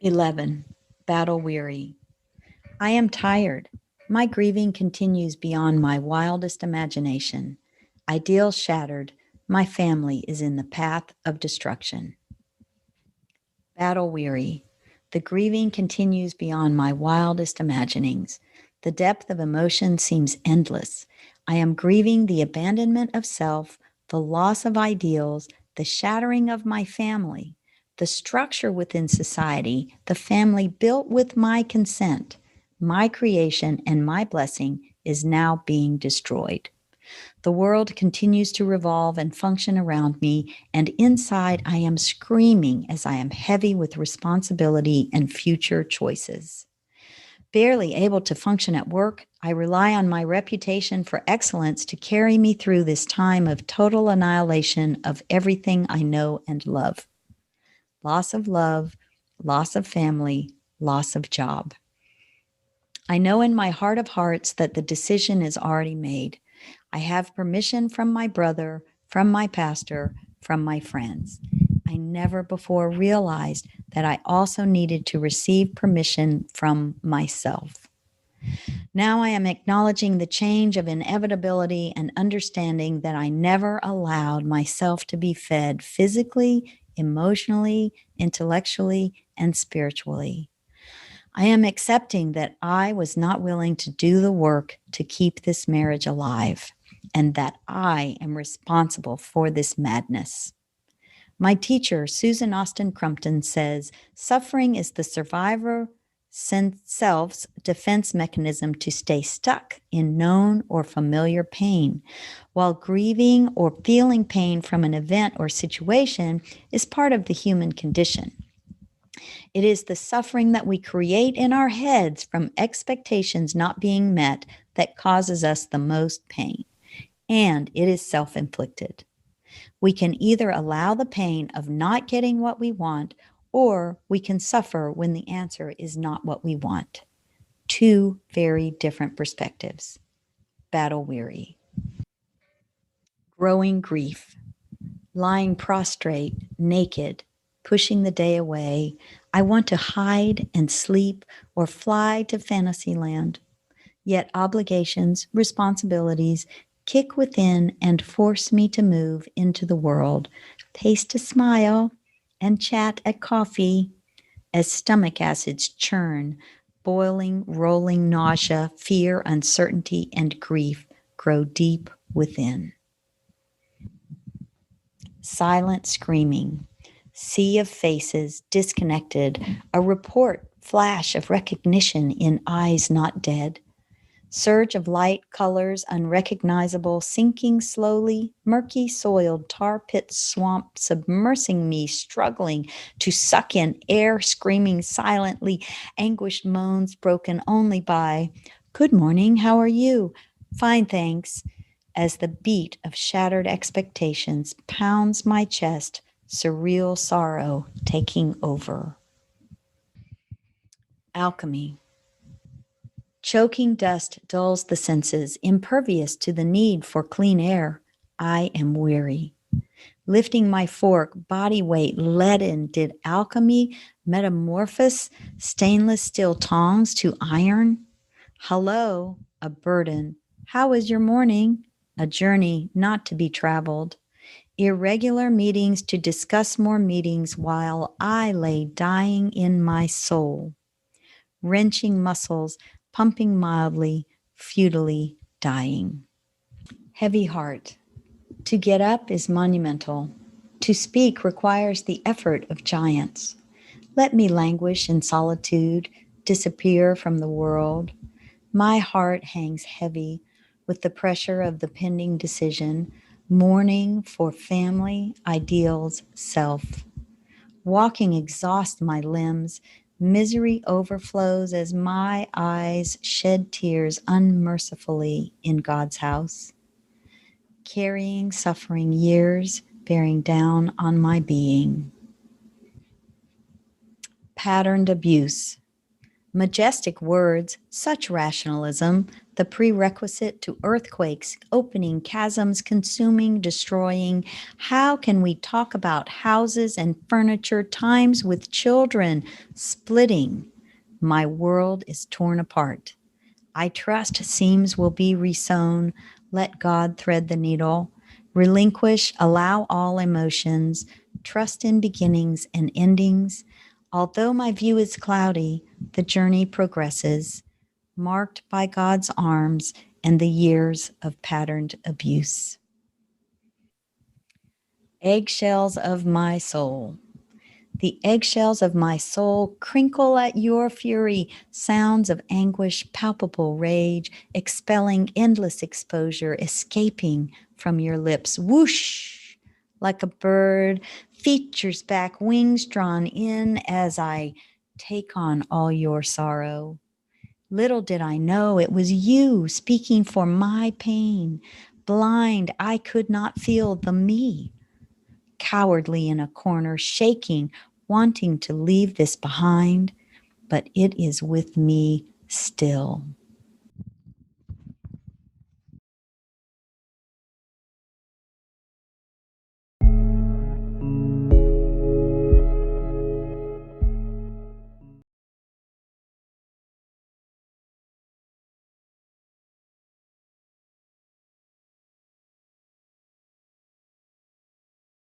11. Battle weary. I am tired. My grieving continues beyond my wildest imagination. Ideals shattered. My family is in the path of destruction. Battle weary. The grieving continues beyond my wildest imaginings. The depth of emotion seems endless. I am grieving the abandonment of self, the loss of ideals, the shattering of my family, the structure within society, the family built with my consent. My creation and my blessing is now being destroyed. The world continues to revolve and function around me, and inside I am screaming as I am heavy with responsibility and future choices. Barely able to function at work, I rely on my reputation for excellence to carry me through this time of total annihilation of everything I know and love. Loss of love, loss of family, loss of job. I know in my heart of hearts that the decision is already made. I have permission from my brother, from my pastor, from my friends. I never before realized that I also needed to receive permission from myself. Now I am acknowledging the change of inevitability and understanding that I never allowed myself to be fed physically, emotionally, intellectually, and spiritually. I am accepting that I was not willing to do the work to keep this marriage alive, and that I am responsible for this madness. My teacher, Susan Austin Crumpton, says suffering is the survivor self's defense mechanism to stay stuck in known or familiar pain, while grieving or feeling pain from an event or situation is part of the human condition. It is the suffering that we create in our heads from expectations not being met that causes us the most pain, and it is self-inflicted. We can either allow the pain of not getting what we want, or we can suffer when the answer is not what we want. Two very different perspectives. Battle weary. Growing grief. Lying prostrate, naked, pushing the day away. I want to hide and sleep or fly to Fantasyland. Yet obligations, responsibilities kick within and force me to move into the world, taste a smile, and chat at coffee as stomach acids churn, boiling, rolling nausea, fear, uncertainty, and grief grow deep within. Silent screaming, sea of faces, disconnected, a report, flash of recognition in eyes not dead. Surge of light, colors unrecognizable, sinking slowly, murky soiled tar pit swamp submersing me, struggling to suck in air, screaming silently, anguished moans broken only by, "Good morning, how are you?" "Fine, thanks," as the beat of shattered expectations pounds my chest, surreal sorrow taking over. Alchemy. Choking dust dulls the senses, impervious to the need for clean air. I am weary. Lifting my fork, body weight leaden, did alchemy metamorphose stainless steel tongs to iron? Hello, a burden. How is your morning? A journey not to be traveled. Irregular meetings to discuss more meetings while I lay dying in my soul. Wrenching muscles, pumping mildly, futilely dying. Heavy heart. To get up is monumental. To speak requires the effort of giants. Let me languish in solitude, disappear from the world. My heart hangs heavy with the pressure of the pending decision, mourning for family, ideals, self. Walking exhausts my limbs. Misery overflows as my eyes shed tears unmercifully in God's house. Carrying suffering years, bearing down on my being. Patterned abuse. Majestic words, such rationalism, the prerequisite to earthquakes, opening chasms, consuming, destroying. How can we talk about houses and furniture, times with children, splitting? My world is torn apart. I trust seams will be resewn. Let God thread the needle. Relinquish, allow all emotions. Trust in beginnings and endings. Although my view is cloudy, the journey progresses, marked by God's arms and the years of patterned abuse. Eggshells of my soul. The eggshells of my soul crinkle at your fury, sounds of anguish, palpable rage, expelling endless exposure, escaping from your lips. Whoosh! Like a bird, features back, wings drawn in as I take on all your sorrow. Little did I know it was you speaking for my pain. Blind, I could not feel the me. Cowardly in a corner, shaking, wanting to leave this behind, but it is with me still.